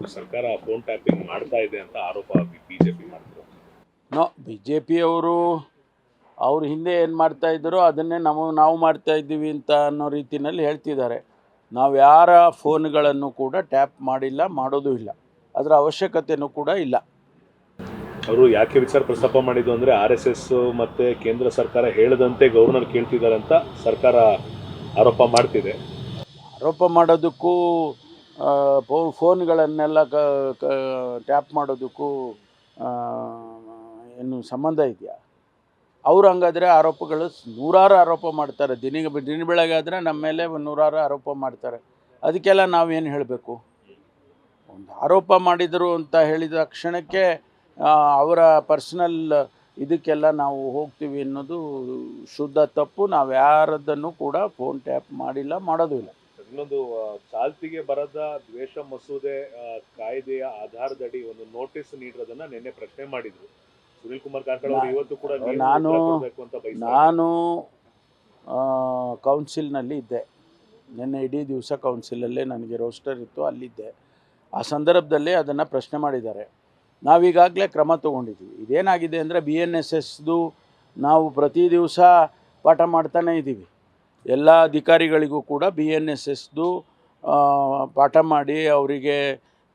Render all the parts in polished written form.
ಸರ್ಕಾರ phone tapping ಮಾಡ್ತಾ ಇದೆ ಅಂತ ಆರೋಪ ಬಿಜೆಪಿ ಮಾಡ್ತಾರೆ. ಬಿಜೆಪಿ ಅವರು ಹಿಂದೆ ಏನು ಮಾಡ್ತಾ ಇದ್ದಾರೋ ಅದನ್ನೇ ನಾವು ಮಾಡ್ತಾ ಇದ್ದೀವಿ ಅಂತ ಅನ್ನೋ ರೀತಿಯಲ್ಲಿ ಹೇಳ್ತಿದ್ದಾರೆ. ನಾವು ಯಾರ ಫೋನ್ಗಳನ್ನು ಕೂಡ ಟ್ಯಾಪ್ ಮಾಡಿಲ್ಲ, ಮಾಡೋದು ಇಲ್ಲ, ಅದರ ಅವಶ್ಯಕತೆಯೂ ಕೂಡ ಇಲ್ಲ. ಅವರು ಯಾಕೆ ವಿಚಾರ ಪ್ರಸ್ತಾಪ ಮಾಡಿದ್ದು ಅಂದರೆ RSS ಮತ್ತು ಕೇಂದ್ರ ಸರ್ಕಾರ ಹೇಳದಂತೆ ಗವರ್ನರ್ ಕೇಳ್ತಿದ್ದಾರೆ ಅಂತ ಸರ್ಕಾರ ಆರೋಪ ಮಾಡ್ತಿದೆ. ಆರೋಪ ಮಾಡೋದಕ್ಕೂ ಫೋನ್ಗಳನ್ನೆಲ್ಲ ಟ್ಯಾಪ್ ಮಾಡೋದಕ್ಕೂ ಏನು ಸಂಬಂಧ ಇದೆಯಾ? ಅವರು ಹಂಗಾದರೆ ಆರೋಪಗಳು ನೂರಾರು ಆರೋಪ ಮಾಡ್ತಾರೆ. ದಿನ ಬೆಳಗಾದರೆ ನಮ್ಮ ಮೇಲೆ ನೂರಾರು ಆರೋಪ ಮಾಡ್ತಾರೆ. ಅದಕ್ಕೆಲ್ಲ ನಾವೇನು ಹೇಳಬೇಕು? ಒಂದು ಆರೋಪ ಮಾಡಿದರು ಅಂತ ಹೇಳಿದ ಕ್ಷಣಕ್ಕೆ ಅವರ ಪರ್ಸ್ನಲ್ ಇದಕ್ಕೆಲ್ಲ ನಾವು ಹೋಗ್ತೀವಿ ಅನ್ನೋದು ಶುದ್ಧ ತಪ್ಪು. ನಾವು ಯಾರದ್ದನ್ನು ಕೂಡ ಫೋನ್ ಟ್ಯಾಪ್ ಮಾಡಿಲ್ಲ, ಮಾಡೋದು ಇಲ್ಲ. ಇನ್ನೊಂದು ಚಾಲ್ತಿಗೆ ಬರದ ದ್ವೇಷ ಮಸೂದೆ ಕಾಯ್ದೆಯ ಆಧಾರದಡಿ ಒಂದು ನೋಟಿಸ್ ನೀಡಿರೋದನ್ನ ನಿನ್ನೆ ಪ್ರಶ್ನೆ ಮಾಡಿದ್ರು ಸುನಿಲ್ ಕುಮಾರ್ ಕಾರ್ಕಳ ಅವರು. ಇವತ್ತು ಕೂಡ ನಾನು ಕೌನ್ಸಿಲ್ನಲ್ಲಿ ಇದ್ದೆ. ನಿನ್ನೆ ಇಡೀ ದಿವಸ ಕೌನ್ಸಿಲಲ್ಲೇ ನನಗೆ ರೋಸ್ಟರ್ ಇತ್ತು, ಅಲ್ಲಿದ್ದೆ. ಆ ಸಂದರ್ಭದಲ್ಲಿ ಅದನ್ನು ಪ್ರಶ್ನೆ ಮಾಡಿದ್ದಾರೆ. ನಾವೀಗಾಗಲೇ ಕ್ರಮ ತೊಗೊಂಡಿದ್ದೀವಿ. ಇದೇನಾಗಿದೆ ಅಂದರೆ BNSSದು ನಾವು ಪ್ರತಿ ದಿವಸ ಪಾಠ ಮಾಡ್ತಾನೇ ಇದ್ದೀವಿ. ಎಲ್ಲ ಅಧಿಕಾರಿಗಳಿಗೂ ಕೂಡ BNSSದು ಪಾಠ ಮಾಡಿ ಅವರಿಗೆ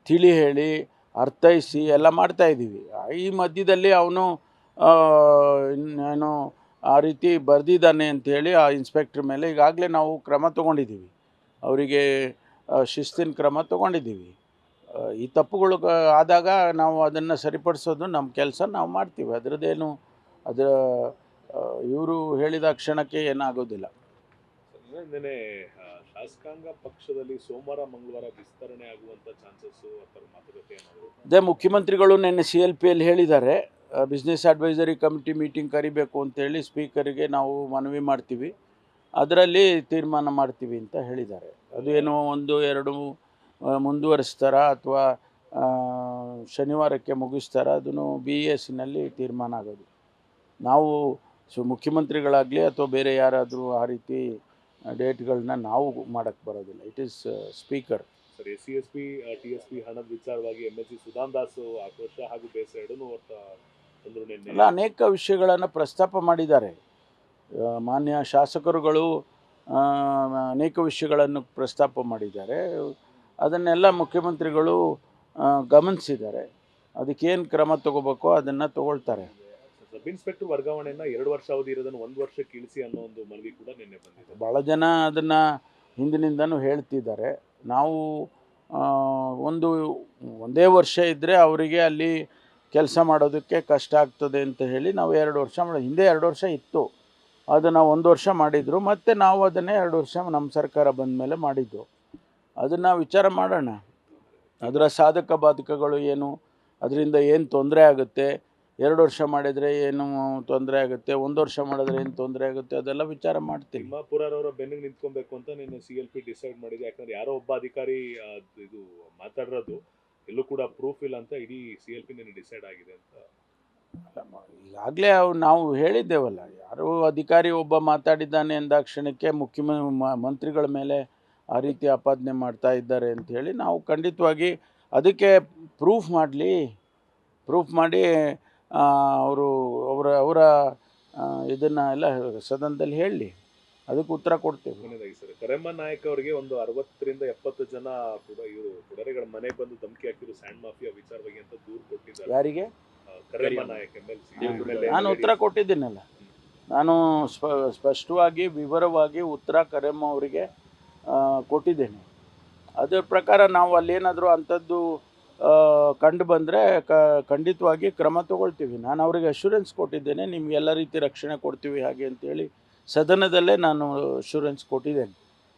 ತಿಳಿ ಹೇಳಿ ಅರ್ಥೈಸಿ ಎಲ್ಲ ಮಾಡ್ತಾಯಿದ್ದೀವಿ. ಈ ಮಧ್ಯದಲ್ಲಿ ಅವನು ಏನು ಆ ರೀತಿ ಬರೆದಿದ್ದಾನೆ ಅಂಥೇಳಿ ಆ ಇನ್ಸ್ಪೆಕ್ಟ್ರ್ ಮೇಲೆ ಈಗಾಗಲೇ ನಾವು ಕ್ರಮ ತೊಗೊಂಡಿದ್ದೀವಿ. ಅವರಿಗೆ ಶಿಸ್ತಿನ ಕ್ರಮ ತೊಗೊಂಡಿದ್ದೀವಿ. ಈ ತಪ್ಪುಗಳು ಆದಾಗ ನಾವು ಅದನ್ನು ಸರಿಪಡಿಸೋದು ನಮ್ಮ ಕೆಲಸ, ನಾವು ಮಾಡ್ತೀವಿ. ಅದರದ್ದೇನು ಇವರು ಹೇಳಿದ ಕ್ಷಣಕ್ಕೆ ಏನಾಗೋದಿಲ್ಲ. ನಿನ್ನೆ ಶಾಸಕಾಂಗ ಪಕ್ಷದಲ್ಲಿ ಸೋಮವಾರ ಮಂಗಳವಾರ ವಿಸ್ತರಣೆ ಆಗುವಂಥ ಚಾನ್ಸಸ್ಸು ಅಥವಾ ಮಾತುಕತೆ ಏನಾದರೂ? ಅದೇ ಮುಖ್ಯಮಂತ್ರಿಗಳು ನಿನ್ನೆ CLPಯಲ್ಲಿ ಹೇಳಿದ್ದಾರೆ, ಬಿಸ್ನೆಸ್ ಅಡ್ವೈಸರಿ ಕಮಿಟಿ ಮೀಟಿಂಗ್ ಕರಿಬೇಕು ಅಂತೇಳಿ ಸ್ಪೀಕರಿಗೆ ನಾವು ಮನವಿ ಮಾಡ್ತೀವಿ, ಅದರಲ್ಲಿ ತೀರ್ಮಾನ ಮಾಡ್ತೀವಿ ಅಂತ ಹೇಳಿದ್ದಾರೆ. ಅದು ಏನೋ 1-2 ಮುಂದುವರಿಸ್ತಾರ ಅಥವಾ ಶನಿವಾರಕ್ಕೆ ಮುಗಿಸ್ತಾರ, ಅದನ್ನು BESನಲ್ಲಿ ತೀರ್ಮಾನ ಆಗೋದು. ನಾವು ಮುಖ್ಯಮಂತ್ರಿಗಳಾಗಲಿ ಅಥವಾ ಬೇರೆ ಯಾರಾದರೂ ಆ ರೀತಿ ಡೇಟ್ಗಳನ್ನ ನಾವು ಮಾಡೋಕ್ಕೆ ಬರೋದಿಲ್ಲ. It is speaker. Sir, SC/ST TSP ಹಣದ ವಿಚಾರವಾಗಿ MLC ಸುಧಾನ್ ದಾಸ್ ಆಕ್ರೋಶ ಹಾಗೂ ಬೇಸರ ಎರಡನ್ನೂ ತಂದರು ನಿನ್ನೆ. ಎಲ್ಲ ಅನೇಕ ವಿಷಯಗಳನ್ನು ಪ್ರಸ್ತಾಪ ಮಾಡಿದ್ದಾರೆ. ಮಾನ್ಯ ಶಾಸಕರುಗಳು ಅನೇಕ ವಿಷಯಗಳನ್ನು ಪ್ರಸ್ತಾಪ ಮಾಡಿದ್ದಾರೆ. ಅದನ್ನೆಲ್ಲ ಮುಖ್ಯಮಂತ್ರಿಗಳು ಗಮನಿಸಿದ್ದಾರೆ. ಅದಕ್ಕೇನು ಕ್ರಮ ತಗೋಬೇಕೋ ಅದನ್ನು ತಗೊಳ್ತಾರೆ. ಸಬ್ ಇನ್ಸ್ಪೆಕ್ಟರ್ ವರ್ಗಾವಣೆಯನ್ನು 2 ವರ್ಷ ಅವಧಿ ಇರೋದನ್ನು 1 ವರ್ಷಕ್ಕೆ ಇಳಿಸಿ ಅನ್ನೋ ಒಂದು ಮನವಿ ಕೂಡ ನಿನ್ನೆ ಬಂದಿದೆ. ಭಾಳ ಜನ ಅದನ್ನು ಹಿಂದಿನಿಂದನೂ ಹೇಳ್ತಿದ್ದಾರೆ. ನಾವು ಒಂದೇ ವರ್ಷ ಇದ್ದರೆ ಅವರಿಗೆ ಅಲ್ಲಿ ಕೆಲಸ ಮಾಡೋದಕ್ಕೆ ಕಷ್ಟ ಆಗ್ತದೆ ಅಂತ ಹೇಳಿ ನಾವು 2 ವರ್ಷ ಹಿಂದೆ 2 ವರ್ಷ ಇತ್ತು, ಅದನ್ನು 1 ವರ್ಷ ಮಾಡಿದರು. ಮತ್ತು ನಾವು ಅದನ್ನೇ 2 ವರ್ಷ ನಮ್ಮ ಸರ್ಕಾರ ಬಂದ ಮೇಲೆ ಮಾಡಿದ್ದು. ಅದನ್ನು ವಿಚಾರ ಮಾಡೋಣ. ಅದರ ಸಾಧಕ ಬಾಧಕಗಳು ಏನು, ಅದರಿಂದ ಏನು ತೊಂದರೆ ಆಗುತ್ತೆ, 2 ವರ್ಷ ಮಾಡಿದರೆ ಏನು ತೊಂದರೆ ಆಗುತ್ತೆ, 1 ವರ್ಷ ಮಾಡಿದ್ರೆ ಏನು ತೊಂದರೆ ಆಗುತ್ತೆ, ಅದೆಲ್ಲ ವಿಚಾರ ಮಾಡ್ತೀವಿ. ತಿಮ್ಮಾಪುರರವರ ಬೆನ್ನಿಗೆ ನಿಂತ್ಕೊಬೇಕು ಅಂತ ನಿನ್ನೆ CLP ಡಿಸೈಡ್ ಮಾಡಿದೆ. ಯಾಕಂದರೆ ಯಾರೋ ಒಬ್ಬ ಅಧಿಕಾರಿ ಇದು ಮಾತಾಡಿರೋದು ಎಲ್ಲೂ ಕೂಡ ಪ್ರೂಫ್ ಇಲ್ಲ ಅಂತ ಇಡೀ CLP ನಿನ್ನೆ ಡಿಸೈಡ್ ಆಗಿದೆ ಅಂತ. ಈಗಾಗಲೇ ನಾವು ಹೇಳಿದ್ದೇವಲ್ಲ, ಯಾರೋ ಅಧಿಕಾರಿ ಒಬ್ಬ ಮಾತಾಡಿದ್ದಾನೆ ಅಂದಾಕ್ಷಣಕ್ಕೆ ಮಂತ್ರಿಗಳ ಮೇಲೆ ಆ ರೀತಿ ಆಪಾದನೆ ಮಾಡ್ತಾ ಇದ್ದಾರೆ ಅಂಥೇಳಿ ನಾವು ಖಂಡಿತವಾಗಿ ಅದಕ್ಕೆ ಪ್ರೂಫ್ ಮಾಡಿ ಅವರ ಇದನ್ನು ಎಲ್ಲ ಸದನದಲ್ಲಿ ಹೇಳಲಿ, ಅದಕ್ಕೆ ಉತ್ತರ ಕೊಡ್ತೇವೆ. ಸರ್, ಕರೆಮ್ಮ ನಾಯಕ್ ಅವರಿಗೆ ಒಂದು 60-70 ಜನ ಕೂಡ ಇವರು ಪುಡರೆಗಳ ಮನೆಗೆ ಬಂದು ಧಮಕಿ ಹಾಕಿದ್ರು ಸ್ಯಾಂಡ್ ಮಾಫಿಯಾ ವಿಚಾರವಾಗಿ ಅಂತ ದೂರು ಕೊಟ್ಟಿದ್ದಾರೆ. ಯಾರಿಗೆ? ಕರೆಮ್ಮ ನಾಯಕ್ MLC. ನಾನು ಉತ್ತರ ಕೊಟ್ಟಿದ್ದೀನಲ್ಲ. ನಾನು ಸ್ಪಷ್ಟವಾಗಿ ವಿವರವಾಗಿ ಉತ್ತರ ಕರೆಮ್ಮ ಅವರಿಗೆ ಕೊಟ್ಟಿದ್ದೇನೆ. ಅದರ ಪ್ರಕಾರ ನಾವು ಅಲ್ಲೇನಾದರೂ ಅಂಥದ್ದು ಕಂಡು ಬಂದರೆ ಖಂಡಿತವಾಗಿ ಕ್ರಮ ತಗೊಳ್ತೀವಿ. ನಾನು ಅವರಿಗೆ ಅಶ್ಯೂರೆನ್ಸ್ ಕೊಟ್ಟಿದ್ದೇನೆ, ನಿಮಗೆಲ್ಲ ರೀತಿ ರಕ್ಷಣೆ ಕೊಡ್ತೀವಿ ಹಾಗೆ ಅಂತೇಳಿ ಸದನದಲ್ಲೇ ನಾನು ಅಶ್ಯೂರೆನ್ಸ್ ಕೊಟ್ಟಿದ್ದೇನೆ.